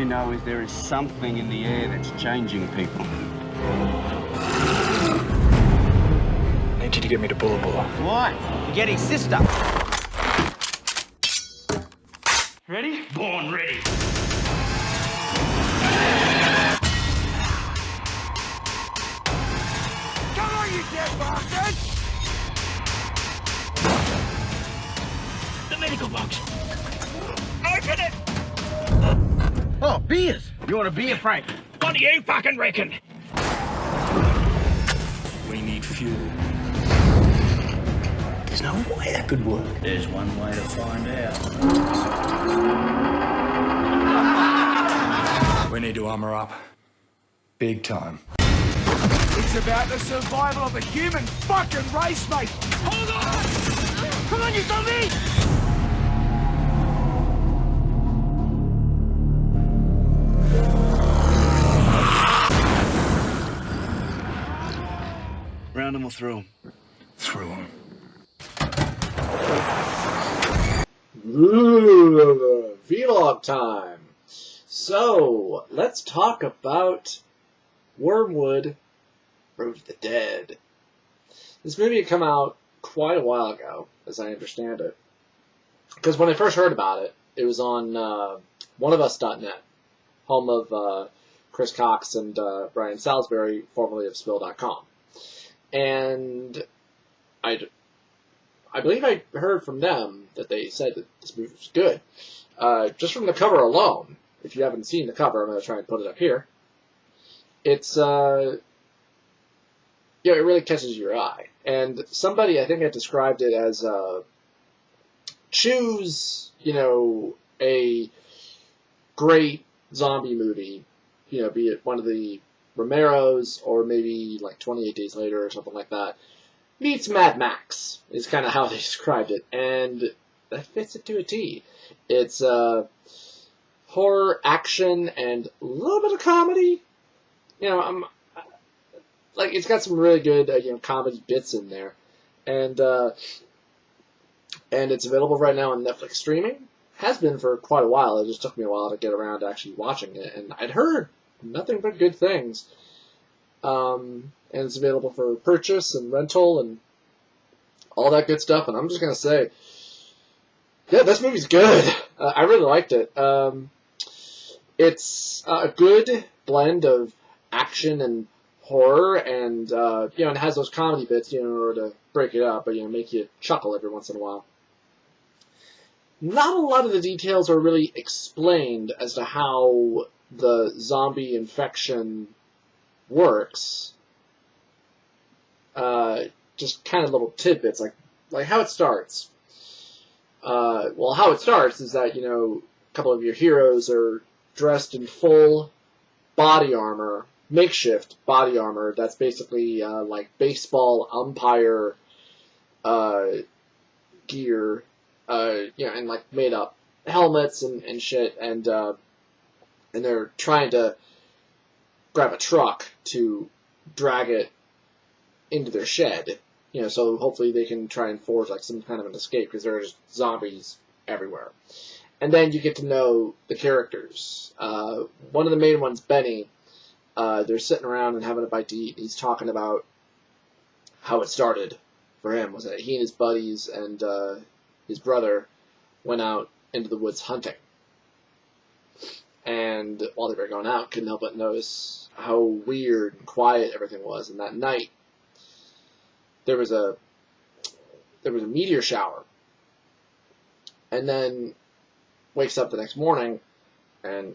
know is there is something in the air that's changing people. I need you to get me to Bulla Bulla. Why? To get his sister. Ready? Born ready. Come on, you dead bastard! The medical box. Open it! Oh, beers. You want a beer, Frank? What do you fucking reckon? We need fuel. There's no way that could work. There's one way to find out. We need to armor up. Big time. It's about the survival of the human fucking race, mate! Hold on! Come on, you zombie! Round them or through them? Through them. Ooh, vlog time. So, let's talk about Wyrmwood, Road to the Dead. This movie had come out quite a while ago, as I understand it. Because when I first heard about it, it was on oneofus.net, home of Chris Cox and Brian Salisbury, formerly of Spill.com. And I believe I heard from them that they said that this movie was good. Just from the cover alone, if you haven't seen the cover, I'm going to try and put it up here. It's, yeah, it really catches your eye. And somebody, I think, had described it as, choose, you know, a great zombie movie, you know, be it one of the Romero's or maybe like 28 Days Later or something like that, meets Mad Max, is kind of how they described it, and that fits it to a T. It's horror, action, and a little bit of comedy. You know, like it's got some really good you know, comedy bits in there, and it's available right now on Netflix streaming. Has been for quite a while. It just took me a while to get around to actually watching it, and I'd heard nothing but good things. And it's available for purchase and rental and all that good stuff. And I'm just going to say, yeah, this movie's good. I really liked it. It's a good blend of action and horror, and, you know, it has those comedy bits, you know, in order to break it up, but, you know, make you chuckle every once in a while. Not a lot of the details are really explained as to how the zombie infection works. Just kind of little tidbits, like how it starts. Well, how it starts is that, you know, a couple of your heroes are dressed in full body armor, makeshift body armor. That's basically like baseball umpire gear, you know, and like made up helmets and shit, and they're trying to grab a truck to drag it into their shed, you know, so hopefully they can try and forge like some kind of an escape, because there's zombies everywhere. And then you get to know the characters. One of the main ones, Benny, they're sitting around and having a bite to eat. He's talking about how it started for him, was that he and his buddies and his brother went out into the woods hunting. And while they were going out, couldn't help but notice how weird and quiet everything was. And that night, there was a meteor shower. And then wakes up the next morning, and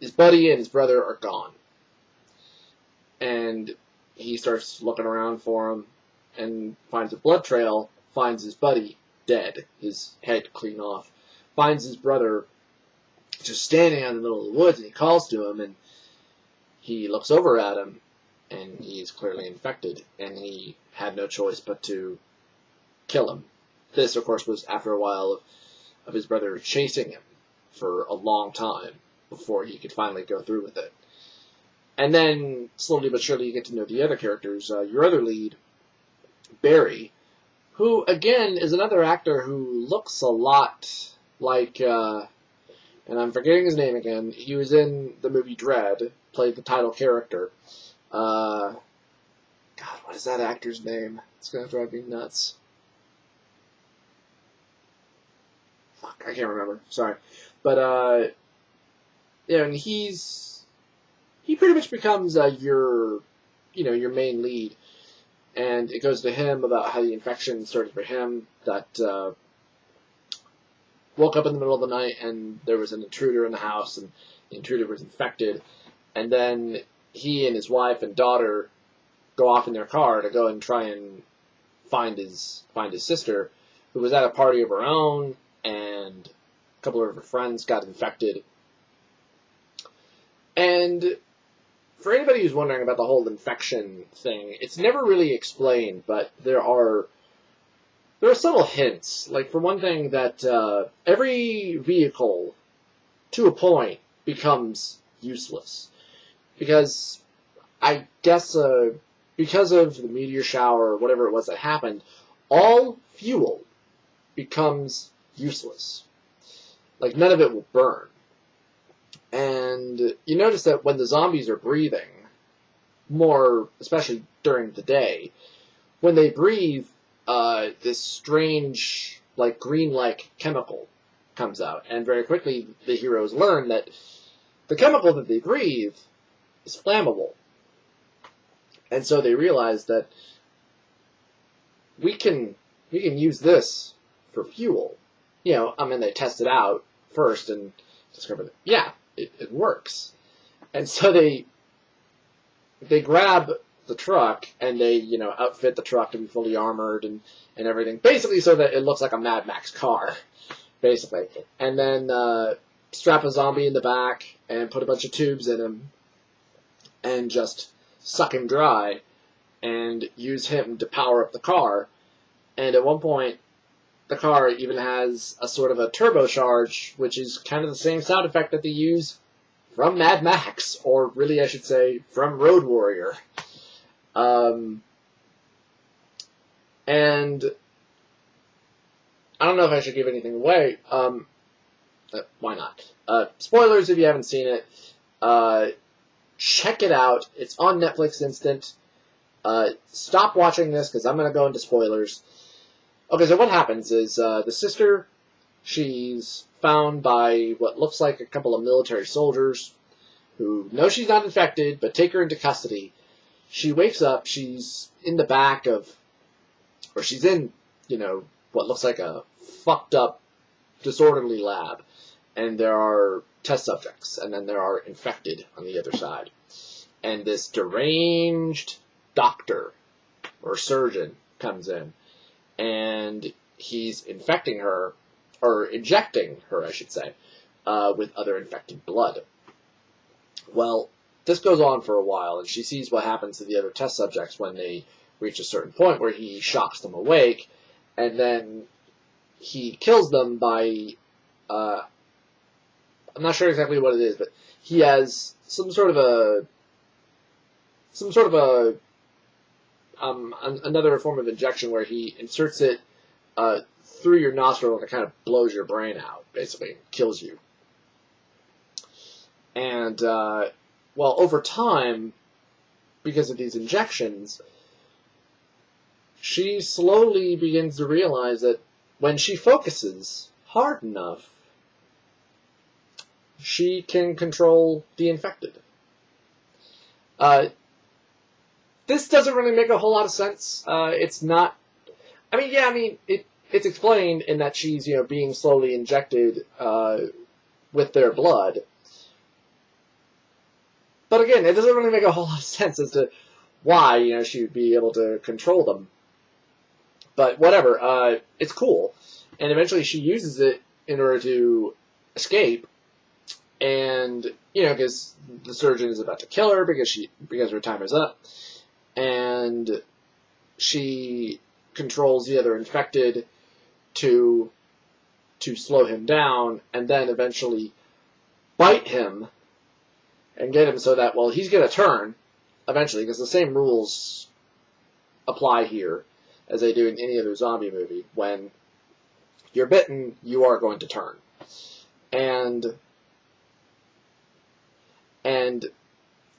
his buddy and his brother are gone. And he starts looking around for him and finds a blood trail, finds his buddy dead, his head clean off, finds his brother just standing out in the middle of the woods, and he calls to him, and he looks over at him, and he's clearly infected, and he had no choice but to kill him. This, of course, was after a while of his brother chasing him for a long time before he could finally go through with it. And then, slowly but surely, you get to know the other characters. Your other lead, Barry, who, again, is another actor who looks a lot like and I'm forgetting his name again. He was in the movie Dread, played the title character. God, what is that actor's name? It's gonna drive me nuts. Fuck, I can't remember. Sorry, but yeah, and he pretty much becomes your main lead, and it goes to him about how the infection started for him. That woke up in the middle of the night and there was an intruder in the house, and the intruder was infected, and then he and his wife and daughter go off in their car to go and try and find his sister, who was at a party of her own, and a couple of her friends got infected. And for anybody who's wondering about the whole infection thing, it's never really explained, but there are subtle hints. Like, for one thing, that every vehicle, to a point, becomes useless. Because, I guess, because of the meteor shower or whatever it was that happened, all fuel becomes useless. Like, none of it will burn. And you notice that when the zombies are breathing, more, especially during the day, when they breathe, this strange, like, green-like chemical comes out. And very quickly, the heroes learn that the chemical that they breathe is flammable. And so they realize that we can use this for fuel. They test it out first and discover that, yeah, it works. And so they grab the truck and they, outfit the truck to be fully armored and everything, basically so that it looks like a Mad Max car, basically. And then strap a zombie in the back and put a bunch of tubes in him and just suck him dry and use him to power up the car. And at one point, the car even has a sort of a turbocharge, which is kind of the same sound effect that they use from Mad Max, or really I should say from Road Warrior. And I don't know if I should give anything away. Why not? Spoilers if you haven't seen it. Check it out. It's on Netflix Instant. Stop watching this because I'm going to go into spoilers. Okay, so what happens is the sister, she's found by what looks like a couple of military soldiers who know she's not infected, but take her into custody. She wakes up, she's in the back of, or she's in, what looks like a fucked up, disorderly lab. And there are test subjects, and then there are infected on the other side. And this deranged doctor, or surgeon, comes in, and he's infecting her, or injecting her, I should say, with other infected blood. Well, this goes on for a while, and she sees what happens to the other test subjects when they reach a certain point where he shocks them awake, and then he kills them by, I'm not sure exactly what it is, but he has some sort of another form of injection where he inserts it through your nostril and it kind of blows your brain out, basically, kills you. And, well, over time, because of these injections, she slowly begins to realize that when she focuses hard enough, she can control the infected. This doesn't really make a whole lot of sense. It's not... it's explained in that she's, being slowly injected with their blood. But again, it doesn't really make a whole lot of sense as to why, she would be able to control them. But whatever, it's cool. And eventually she uses it in order to escape. And, because the surgeon is about to kill her because her time is up. And she controls the other infected to slow him down, and then eventually bite him and get him so that, well, he's going to turn eventually, because the same rules apply here as they do in any other zombie movie. When you're bitten, you are going to turn. And and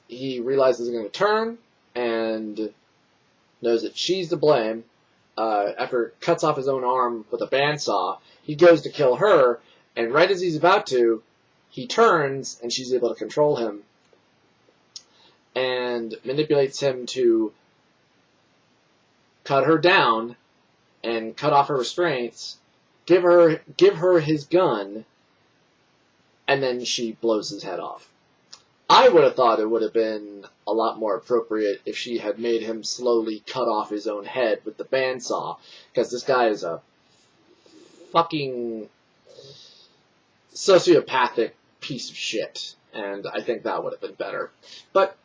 he realizes he's going to turn and knows that she's to blame. After it cuts off his own arm with a bandsaw, he goes to kill her, and right as he's about to, he turns, and she's able to control him and manipulates him to cut her down and cut off her restraints, give her his gun, and then she blows his head off. I would have thought it would have been a lot more appropriate if she had made him slowly cut off his own head with the bandsaw, because this guy is a fucking sociopathic piece of shit, and I think that would have been better. But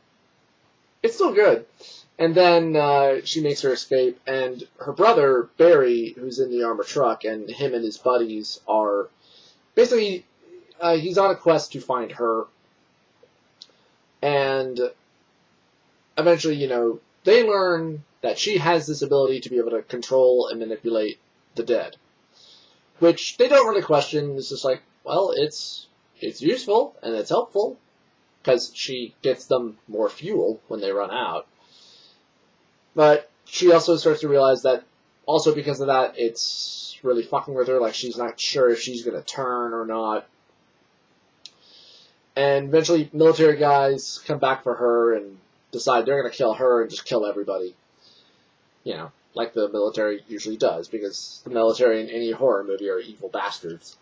it's still good. And then she makes her escape, and her brother, Barry, who's in the armored truck, and him and his buddies are basically, he's on a quest to find her. And eventually, you know, they learn that she has this ability to be able to control and manipulate the dead, which they don't really question. It's just like, well, it's useful and it's helpful because she gets them more fuel when they run out. But she also starts to realize that also because of that, it's really fucking with her. Like, she's not sure if she's going to turn or not. And eventually, military guys come back for her and decide they're going to kill her and just kill everybody. You know, like the military usually does, because the military in any horror movie are evil bastards.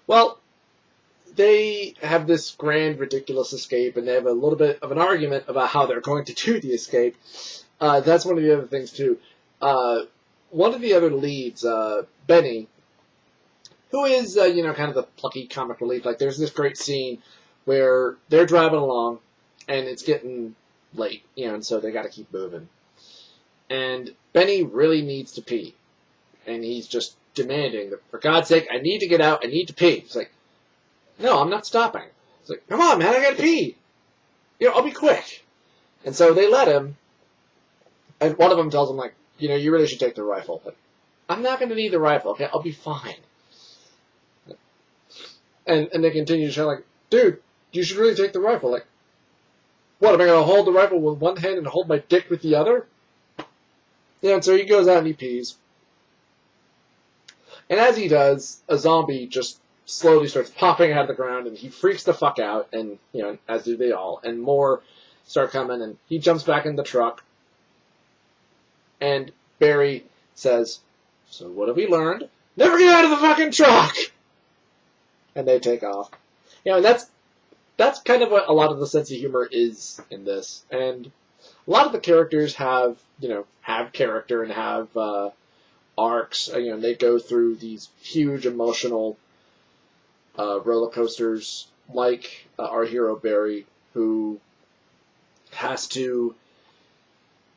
Well, they have this grand, ridiculous escape, and they have a little bit of an argument about how they're going to do the escape. That's one of the other things, too. One of the other leads, Benny, who is, you know, kind of the plucky comic relief. Like, there's this great scene where they're driving along, and it's getting late, you know, and so they got to keep moving. And Benny really needs to pee. And he's just demanding that, for God's sake, I need to get out, I need to pee. It's like, no, I'm not stopping. It's like, come on, man, I gotta pee. You know, I'll be quick. And so they let him, and one of them tells him, like, you know, you really should take the rifle. But I'm not going to need the rifle, okay? I'll be fine. And they continue to shout, like, dude, you should really take the rifle. Like, what, am I going to hold the rifle with one hand and hold my dick with the other? Yeah, and so he goes out and he pees. And as he does, a zombie just slowly starts popping out of the ground, and he freaks the fuck out, and, you know, as do they all. And more start coming, and he jumps back in the truck. And Barry says, so what have we learned? Never get out of the fucking truck! And they take off. You know, and that's kind of what a lot of the sense of humor is in this. And a lot of the characters have character and have arcs. You know, they go through these huge emotional roller coasters, like our hero Barry, who has to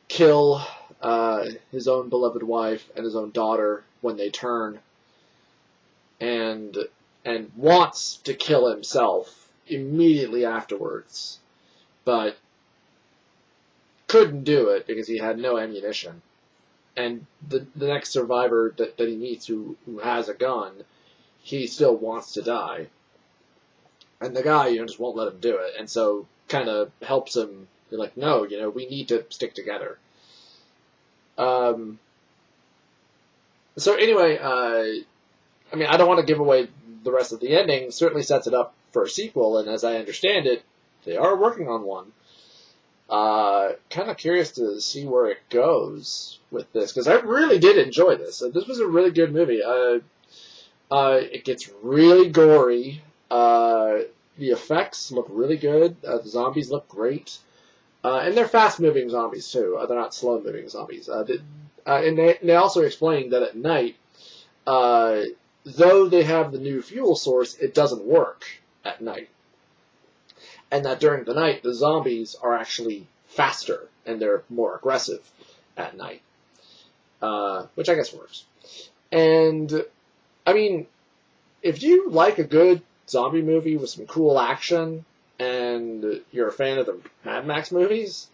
kill his own beloved wife and his own daughter when they turn, and wants to kill himself immediately afterwards, but couldn't do it because he had no ammunition. And the next survivor that he meets who has a gun, he still wants to die. And the guy, you know, just won't let him do it, and so kind of helps him. You're like, no, you know, we need to stick together. So anyway, I mean, I don't want to give away the rest of the ending. It certainly sets it up for a sequel, and as I understand it, they are working on one. Kind of curious to see where it goes with this, because I really did enjoy this. This was a really good movie. It gets really gory. The effects look really good. The zombies look great. And they're fast-moving zombies, too. They're not slow-moving zombies. And they also explain that at night, though they have the new fuel source, it doesn't work at night. And that during the night, the zombies are actually faster, and they're more aggressive at night. Which I guess works. And, I mean, if you like a good zombie movie with some cool action, and you're a fan of the Mad Max movies,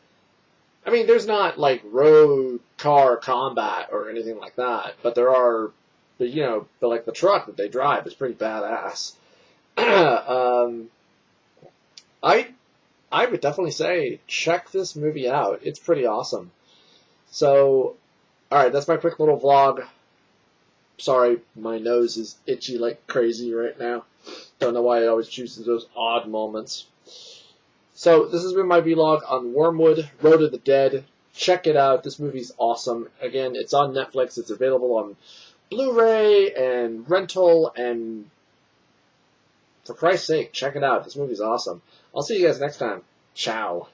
I mean, there's not, like, road car combat or anything like that, but there are but like the truck that they drive is pretty badass. I would definitely say check this movie out. It's pretty awesome. So, alright, that's my quick little vlog. Sorry, my nose is itchy like crazy right now. Don't know why it always chooses those odd moments. So, this has been my vlog on Wyrmwood, Road of the Dead. Check it out. This movie's awesome. Again, it's on Netflix. It's available on Blu-ray and rental, and for Christ's sake, check it out. This movie's awesome. I'll see you guys next time. Ciao.